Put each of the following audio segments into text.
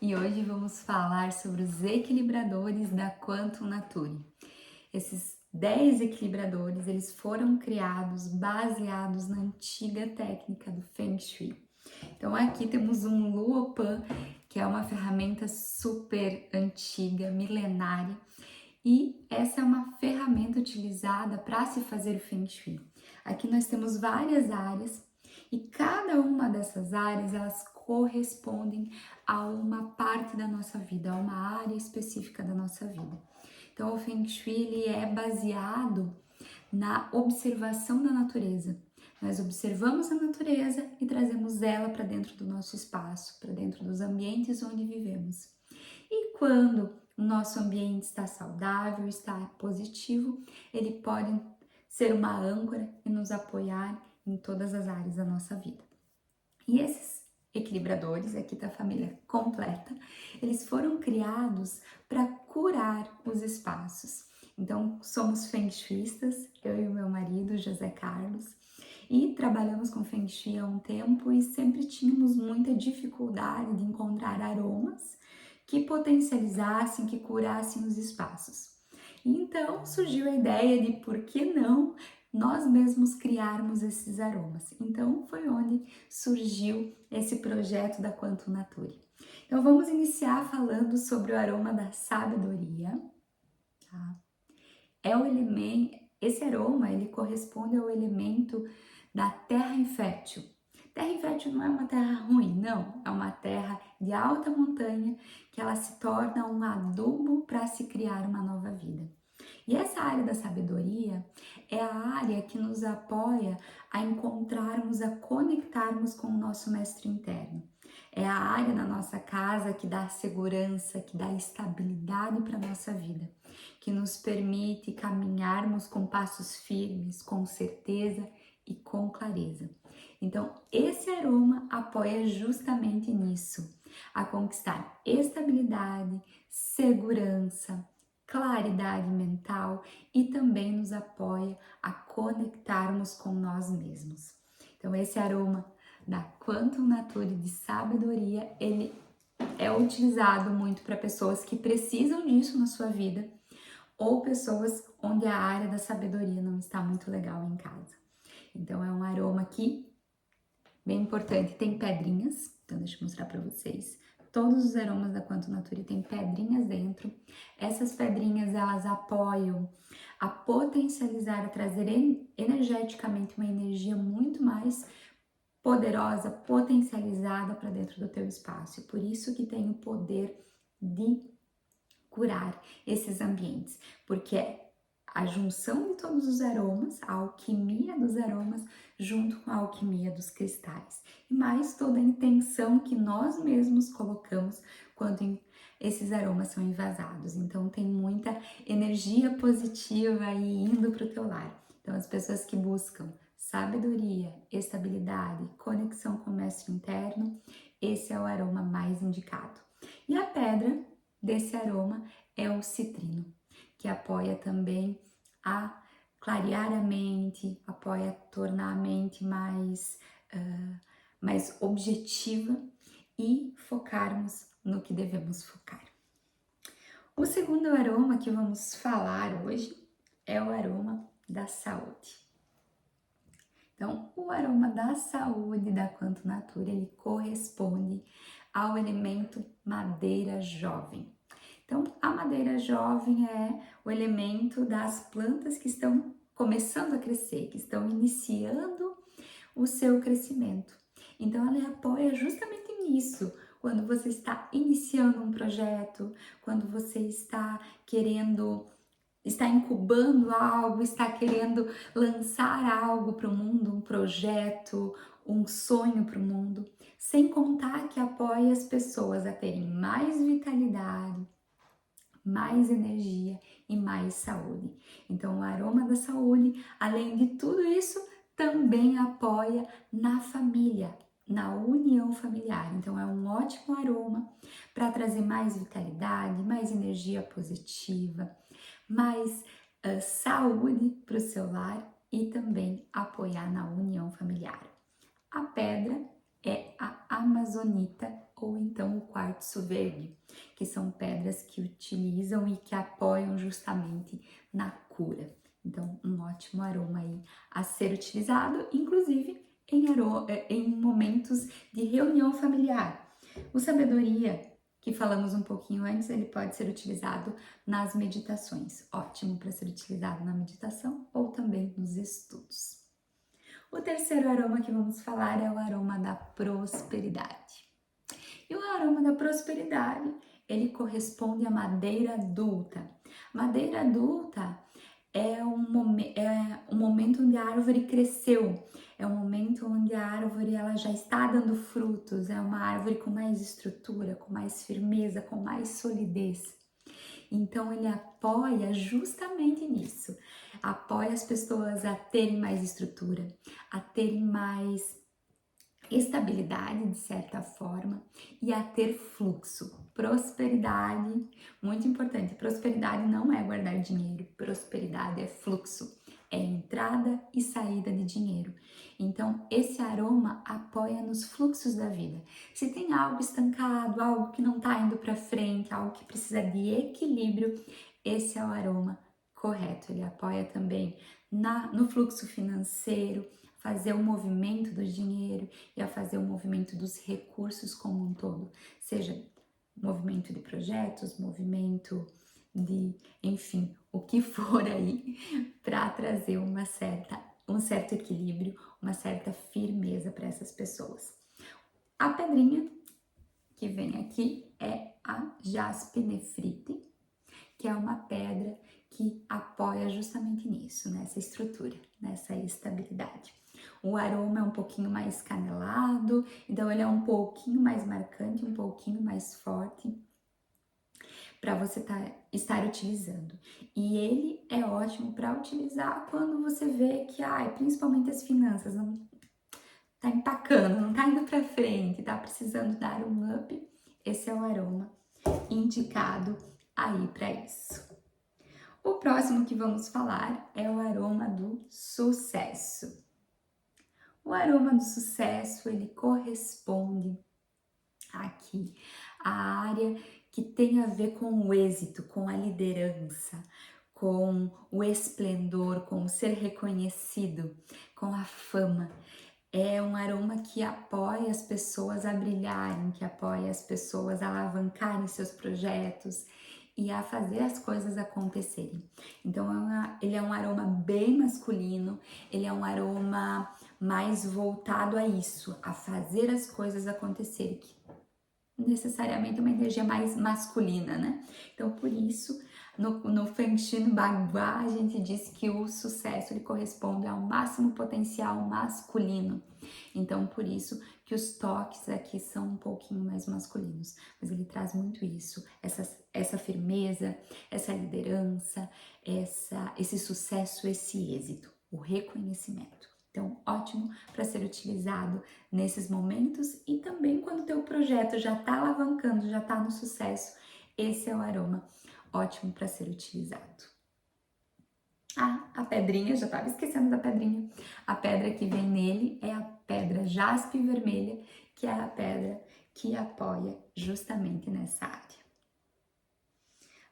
e hoje vamos falar sobre os equilibradores da Quantum Nature. Esses 10 equilibradores, eles foram criados baseados na antiga técnica do Feng Shui. Então aqui temos um Luopan, que é uma ferramenta super antiga, milenária, e essa é uma ferramenta utilizada para se fazer o Feng Shui. Aqui nós temos várias áreas e cada uma dessas áreas elas correspondem a uma parte da nossa vida, a uma área específica da nossa vida. Então o Feng Shui ele é baseado na observação da natureza. Nós observamos a natureza e trazemos ela para dentro do nosso espaço, para dentro dos ambientes onde vivemos. E quando o nosso ambiente está saudável, está positivo, ele pode ser uma âncora e nos apoiar em todas as áreas da nossa vida. E esses equilibradores, aqui tá a família completa, eles foram criados para curar os espaços. Então, somos feng shuistas, eu e o meu marido, José Carlos, e trabalhamos com feng shui há um tempo e sempre tínhamos muita dificuldade de encontrar aromas que potencializassem, que curassem os espaços. Então surgiu a ideia de por que não nós mesmos criarmos esses aromas. Então foi onde surgiu esse projeto da Quantum Nature. Então vamos iniciar falando sobre o aroma da sabedoria. Tá? É o elemento, esse aroma ele corresponde ao elemento da terra infértil. Terra infértil não é uma terra ruim, não. É uma terra de alta montanha que ela se torna um adubo para se criar uma nova vida. E essa área da sabedoria é a área que nos apoia a encontrarmos, a conectarmos com o nosso mestre interno. É a área na nossa casa que dá segurança, que dá estabilidade para a nossa vida, que nos permite caminharmos com passos firmes, com certeza e com clareza. Então, esse aroma apoia justamente nisso, a conquistar estabilidade, segurança, claridade mental e também nos apoia a conectarmos com nós mesmos. Então, esse aroma da Quantum Nature de sabedoria, ele é utilizado muito para pessoas que precisam disso na sua vida ou pessoas onde a área da sabedoria não está muito legal em casa. Então, é um aroma aqui bem importante. Tem pedrinhas, então deixa eu mostrar para vocês. Todos os aromas da Quantum Nature têm pedrinhas dentro. Essas pedrinhas, elas apoiam a potencializar, a trazer energeticamente uma energia muito mais poderosa, potencializada para dentro do teu espaço. Por isso que tem o poder de curar esses ambientes, porque é a junção de todos os aromas, a alquimia dos aromas, junto com a alquimia dos cristais. E mais toda a intenção que nós mesmos colocamos quando esses aromas são envasados. Então tem muita energia positiva aí indo para o teu lar. Então as pessoas que buscam sabedoria, estabilidade, conexão com o mestre interno, esse é o aroma mais indicado. E a pedra desse aroma é o citrino, que apoia também a clarear a mente, apoia a tornar a mente mais objetiva e focarmos no que devemos focar. O segundo aroma que vamos falar hoje é o aroma da saúde. Então, o aroma da saúde da Quantum Nature, ele corresponde ao elemento madeira jovem. Então, a madeira jovem é o elemento das plantas que estão começando a crescer, que estão iniciando o seu crescimento. Então, ela apoia justamente nisso, quando você está iniciando um projeto, quando você está incubando algo, está querendo lançar algo para o mundo, um projeto, um sonho para o mundo, sem contar que apoia as pessoas a terem mais vitalidade, mais energia e mais saúde. Então, o aroma da saúde, além de tudo isso, também apoia na família, na união familiar. Então, é um ótimo aroma para trazer mais vitalidade, mais energia positiva, mais saúde para o seu lar e também apoiar na união familiar. A pedra é a amazonita ou então o quartzo verde, que são pedras que utilizam e que apoiam justamente na cura. Então, um ótimo aroma aí a ser utilizado, inclusive em momentos de reunião familiar. O sabedoria, que falamos um pouquinho antes, ele pode ser utilizado nas meditações. Ótimo para ser utilizado na meditação ou também nos estudos. O terceiro aroma que vamos falar é o aroma da prosperidade. E o aroma da prosperidade, ele corresponde à madeira adulta. Madeira adulta é um momento onde a árvore cresceu, é um momento onde a árvore ela já está dando frutos, é uma árvore com mais estrutura, com mais firmeza, com mais solidez. Então ele apoia justamente nisso, apoia as pessoas a terem mais estrutura, a terem mais estabilidade de certa forma e a ter fluxo, prosperidade, muito importante. Prosperidade não é guardar dinheiro, prosperidade é fluxo, é entrada e saída de dinheiro. Então, esse aroma apoia nos fluxos da vida. Se tem algo estancado, algo que não está indo para frente, algo que precisa de equilíbrio, esse é o aroma correto. Ele apoia também no fluxo financeiro, fazer o movimento do dinheiro e a fazer o movimento dos recursos como um todo, seja movimento de projetos, movimento de, enfim, o que for aí, para trazer um certo equilíbrio, uma certa firmeza para essas pessoas. A pedrinha que vem aqui é a jaspinefrite, que é uma pedra que apoia justamente nisso, nessa estrutura, nessa estabilidade. O aroma é um pouquinho mais canelado, então ele é um pouquinho mais marcante, um pouquinho mais forte para você estar utilizando. E ele é ótimo para utilizar quando você vê que, principalmente as finanças, não tá empacando, não tá indo para frente, tá precisando dar um up. Esse é o aroma indicado aí para isso. O próximo que vamos falar é o aroma do sucesso. O aroma do sucesso, ele corresponde aqui à área que tem a ver com o êxito, com a liderança, com o esplendor, com o ser reconhecido, com a fama. É um aroma que apoia as pessoas a brilharem, que apoia as pessoas a alavancarem seus projetos e a fazer as coisas acontecerem. Então, ele é um aroma bem masculino, ele é um aroma mais voltado a isso, a fazer as coisas acontecerem, que necessariamente é uma energia mais masculina, né? Então, por isso, no Feng Shui no Bagua, a gente diz que o sucesso ele corresponde ao máximo potencial masculino. Então, por isso que os toques aqui são um pouquinho mais masculinos. Mas ele traz muito isso, essa firmeza, essa liderança, esse sucesso, esse êxito, o reconhecimento. Então, ótimo para ser utilizado nesses momentos e também quando o teu projeto já está alavancando, já está no sucesso, esse é o aroma ótimo para ser utilizado. A pedrinha, já estava esquecendo da pedrinha. A pedra que vem nele é a pedra jaspe vermelha, que é a pedra que apoia justamente nessa área.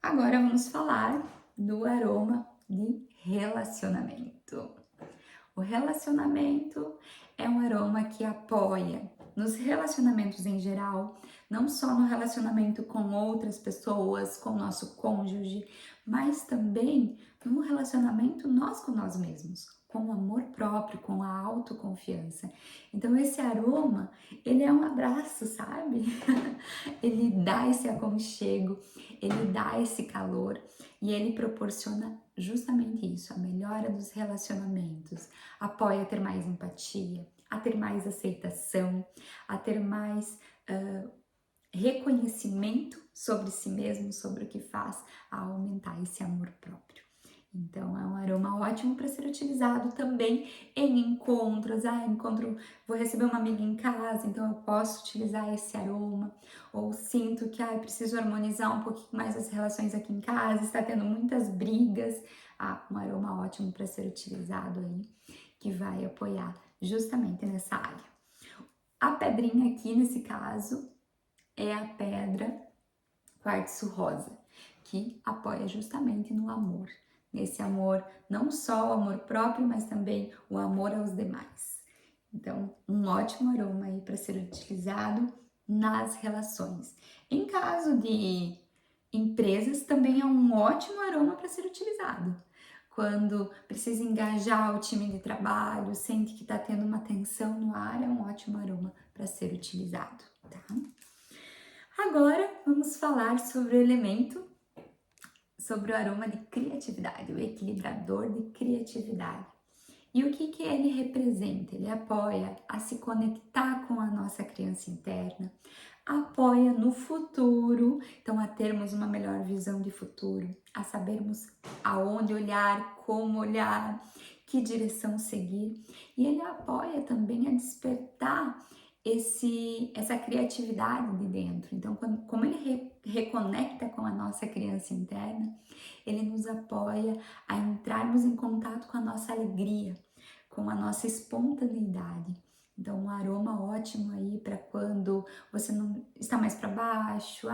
Agora vamos falar do aroma de relacionamento. O relacionamento é um aroma que apoia nos relacionamentos em geral, não só no relacionamento com outras pessoas, com o nosso cônjuge, mas também no relacionamento nós com nós mesmos, com o amor próprio, com a autoconfiança. Então esse aroma, ele é um abraço, sabe? Ele dá esse aconchego, ele dá esse calor e ele proporciona justamente isso, a melhora dos relacionamentos, apoia a ter mais empatia, a ter mais aceitação, a ter mais reconhecimento sobre si mesmo, sobre o que faz, a aumentar esse amor próprio. Então é um aroma ótimo para ser utilizado também em encontros. Vou receber uma amiga em casa, então eu posso utilizar esse aroma. Ou sinto que preciso harmonizar um pouquinho mais as relações aqui em casa, está tendo muitas brigas. Um aroma ótimo para ser utilizado aí, que vai apoiar justamente nessa área. A pedrinha aqui nesse caso é a pedra quartzo rosa, que apoia justamente no amor. Nesse amor, não só o amor próprio, mas também o amor aos demais. Então, um ótimo aroma aí para ser utilizado nas relações. Em caso de empresas, também é um ótimo aroma para ser utilizado. Quando precisa engajar o time de trabalho, sente que está tendo uma tensão no ar, é um ótimo aroma para ser utilizado, tá? Agora vamos falar sobre o elemento, sobre o aroma de criatividade, o equilibrador de criatividade. E o que ele representa? Ele apoia a se conectar com a nossa criança interna, apoia no futuro, então a termos uma melhor visão de futuro, a sabermos aonde olhar, como olhar, que direção seguir. E ele apoia também a despertar essa criatividade de dentro. Então, como ele reconecta com a nossa criança interna, ele nos apoia a entrarmos em contato com a nossa alegria, com a nossa espontaneidade. Então, um aroma ótimo aí para quando você não está mais para baixo,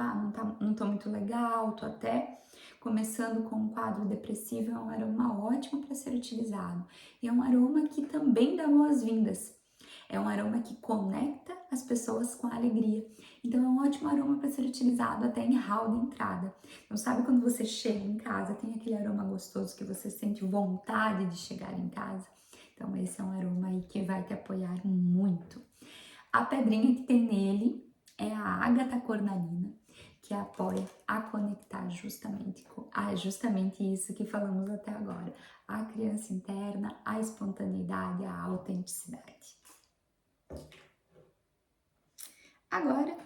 não tô muito legal, tô até começando com um quadro depressivo, é um aroma ótimo para ser utilizado. E é um aroma que também dá boas-vindas. É um aroma que conecta as pessoas com a alegria. Então é um ótimo aroma para ser utilizado até em hall de entrada. Não sabe quando você chega em casa, tem aquele aroma gostoso que você sente vontade de chegar em casa? Então esse é um aroma aí que vai te apoiar muito. A pedrinha que tem nele é a ágata cornalina, que apoia a conectar justamente isso que falamos até agora, a criança interna, a espontaneidade, a autenticidade. Agora,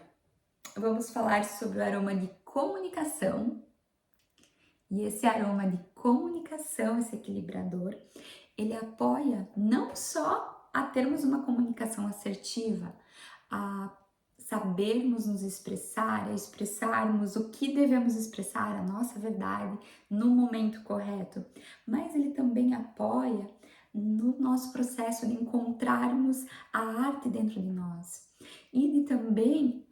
vamos falar sobre o aroma de comunicação. E esse aroma de comunicação, esse equilibrador, ele apoia não só a termos uma comunicação assertiva, a sabermos nos expressar, a expressarmos o que devemos expressar, a nossa verdade, no momento correto, mas ele também apoia no nosso processo de encontrarmos a arte dentro de nós. E também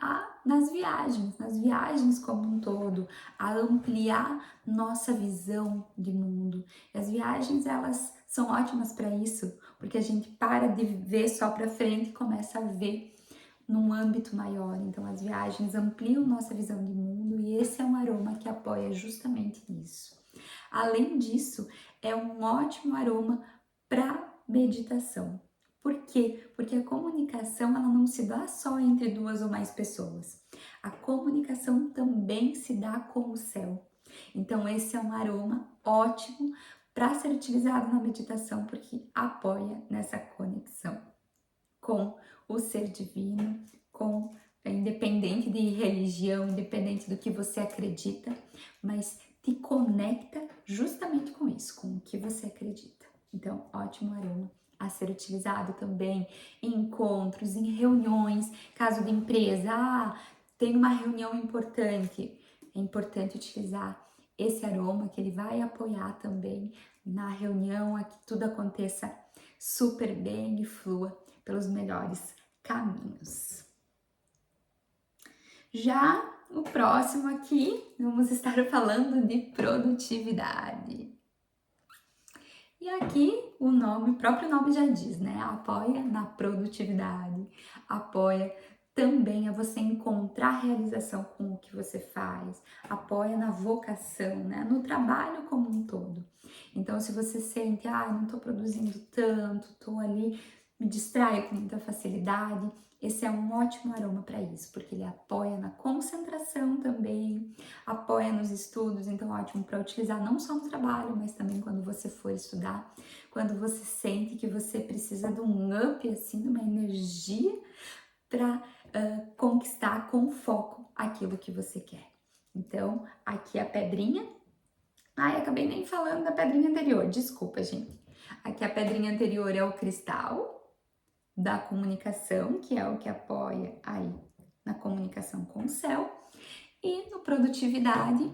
nas viagens como um todo, a ampliar nossa visão de mundo. E as viagens, elas são ótimas para isso, porque a gente para de ver só para frente e começa a ver num âmbito maior. Então, as viagens ampliam nossa visão de mundo e esse é um aroma que apoia justamente nisso. Além disso, é um ótimo aroma para meditação. Por quê? Porque a comunicação ela não se dá só entre duas ou mais pessoas. A comunicação também se dá com o céu. Então, esse é um aroma ótimo para ser utilizado na meditação, porque apoia nessa conexão com o ser divino, independente de religião, independente do que você acredita, mas te conecta justamente com isso, com o que você acredita. Então, ótimo aroma a ser utilizado também em encontros, em reuniões, caso de empresa, tem uma reunião importante, é importante utilizar esse aroma que ele vai apoiar também na reunião, a que tudo aconteça super bem e flua pelos melhores caminhos. Já o próximo aqui, vamos estar falando de produtividade. E aqui o próprio nome já diz, né? Apoia na produtividade, apoia também a você encontrar realização com o que você faz, apoia na vocação, né? No trabalho como um todo. Então, se você sente, não tô produzindo tanto, tô ali, me distraio com muita facilidade, esse é um ótimo aroma para isso, porque ele apoia na concentração também, apoia nos estudos, então ótimo para utilizar não só no trabalho, mas também quando você for estudar, quando você sente que você precisa de um up, assim, de uma energia para conquistar com foco aquilo que você quer. Então, aqui a pedrinha. Acabei nem falando da pedrinha anterior, desculpa, gente. Aqui a pedrinha anterior é o cristal da comunicação, que é o que apoia aí na comunicação com o céu. E no produtividade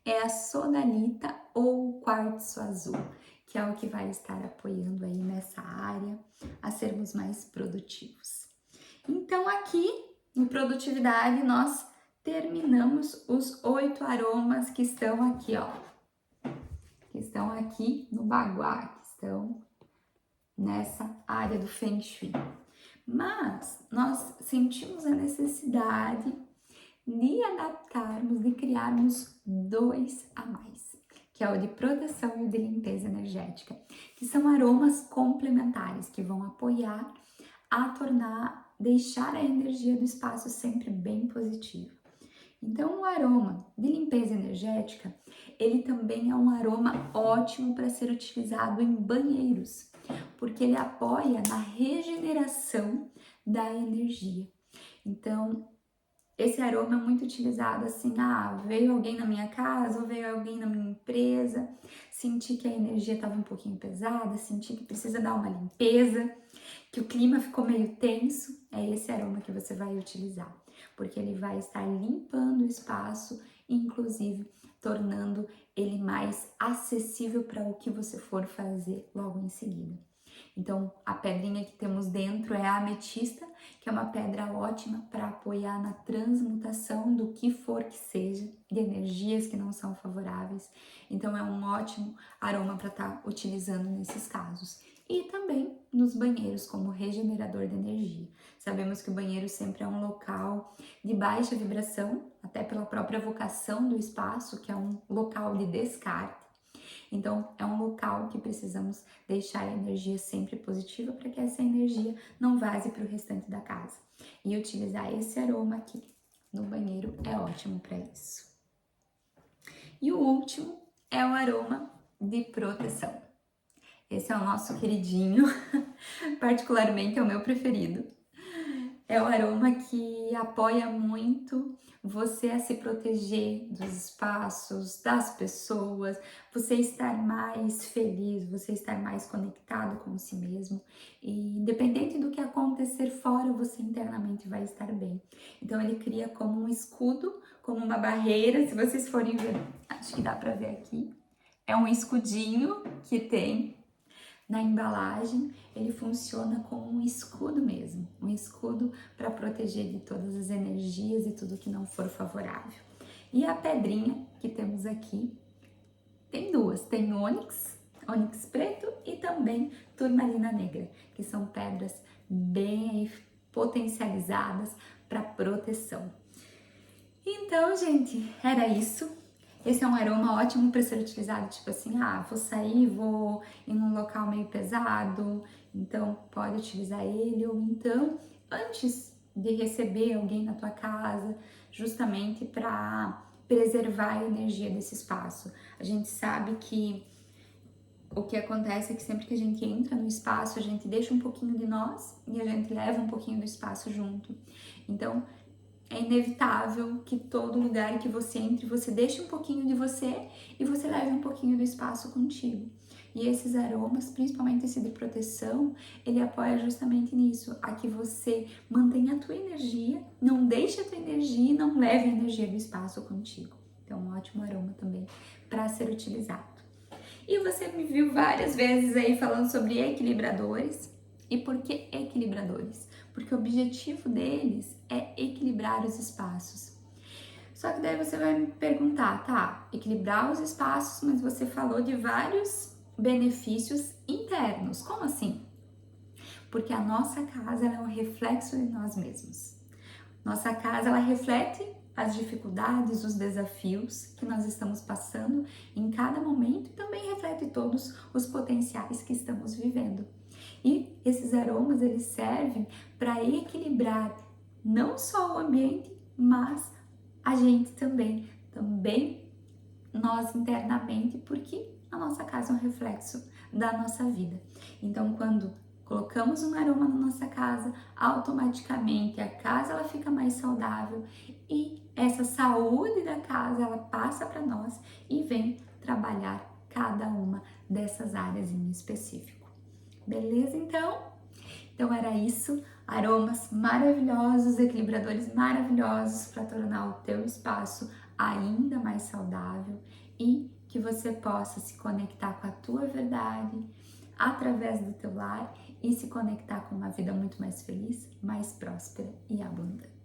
é a sodalita ou o quartzo azul, que é o que vai estar apoiando aí nessa área a sermos mais produtivos. Então aqui no produtividade nós terminamos os 8 aromas que estão aqui, ó. Que estão aqui no Bagua, que estão nessa área do Feng Shui. Mas nós sentimos a necessidade de adaptarmos, de criarmos 2 a mais, que é o de proteção e o de limpeza energética, que são aromas complementares que vão apoiar a deixar a energia do espaço sempre bem positiva. Então, o aroma de limpeza energética, ele também é um aroma ótimo para ser utilizado em banheiros, porque ele apoia na regeneração da energia. Então, esse aroma é muito utilizado assim, veio alguém na minha casa ou veio alguém na minha empresa, senti que a energia estava um pouquinho pesada, senti que precisa dar uma limpeza, que o clima ficou meio tenso, é esse aroma que você vai utilizar, porque ele vai estar limpando o espaço, inclusive tornando ele mais acessível para o que você for fazer logo em seguida. Então, a pedrinha que temos dentro é a ametista, que é uma pedra ótima para apoiar na transmutação do que for que seja, de energias que não são favoráveis. Então, é um ótimo aroma para estar utilizando nesses casos. E também nos banheiros como regenerador de energia. Sabemos que o banheiro sempre é um local de baixa vibração, até pela própria vocação do espaço, que é um local de descarte. Então, é um local que precisamos deixar a energia sempre positiva para que essa energia não vaze para o restante da casa. E utilizar esse aroma aqui no banheiro é ótimo para isso. E o último é o aroma de proteção. Esse é o nosso queridinho, particularmente é o meu preferido. É o aroma que apoia muito você a se proteger dos espaços, das pessoas, você estar mais feliz, você estar mais conectado com si mesmo. E independente do que acontecer fora, você internamente vai estar bem. Então ele cria como um escudo, como uma barreira. Se vocês forem ver, acho que dá para ver aqui. É um escudinho que tem na embalagem, ele funciona como um escudo mesmo, um escudo para proteger de todas as energias e tudo que não for favorável. E a pedrinha que temos aqui, tem duas, tem ônix preto e também turmalina negra, que são pedras bem potencializadas para proteção. Então, gente, era isso. Esse é um aroma ótimo para ser utilizado, tipo assim, vou sair, vou em um local meio pesado, então pode utilizar ele, ou então antes de receber alguém na tua casa, justamente para preservar a energia desse espaço. A gente sabe que o que acontece é que sempre que a gente entra no espaço, a gente deixa um pouquinho de nós e a gente leva um pouquinho do espaço junto. Então, é inevitável que todo lugar que você entre, você deixe um pouquinho de você e você leve um pouquinho do espaço contigo. E esses aromas, principalmente esse de proteção, ele apoia justamente nisso, a que você mantenha a tua energia, não deixe a tua energia e não leve a energia do espaço contigo. Então, um ótimo aroma também para ser utilizado. E você me viu várias vezes aí falando sobre equilibradores. E por que equilibradores? Porque o objetivo deles é equilibrar os espaços. Só que daí você vai me perguntar, tá, equilibrar os espaços, mas você falou de vários benefícios internos. Como assim? Porque a nossa casa é um reflexo de nós mesmos. Nossa casa, ela reflete as dificuldades, os desafios que nós estamos passando em cada momento e também reflete todos os potenciais que estamos vivendo. E esses aromas, eles servem para equilibrar não só o ambiente, mas a gente também nós internamente, porque a nossa casa é um reflexo da nossa vida. Então, quando colocamos um aroma na nossa casa, automaticamente a casa ela fica mais saudável e essa saúde da casa ela passa para nós e vem trabalhar cada uma dessas áreas em específico. Beleza, então? Então era isso, aromas maravilhosos, equilibradores maravilhosos para tornar o teu espaço ainda mais saudável e que você possa se conectar com a tua verdade através do teu lar e se conectar com uma vida muito mais feliz, mais próspera e abundante.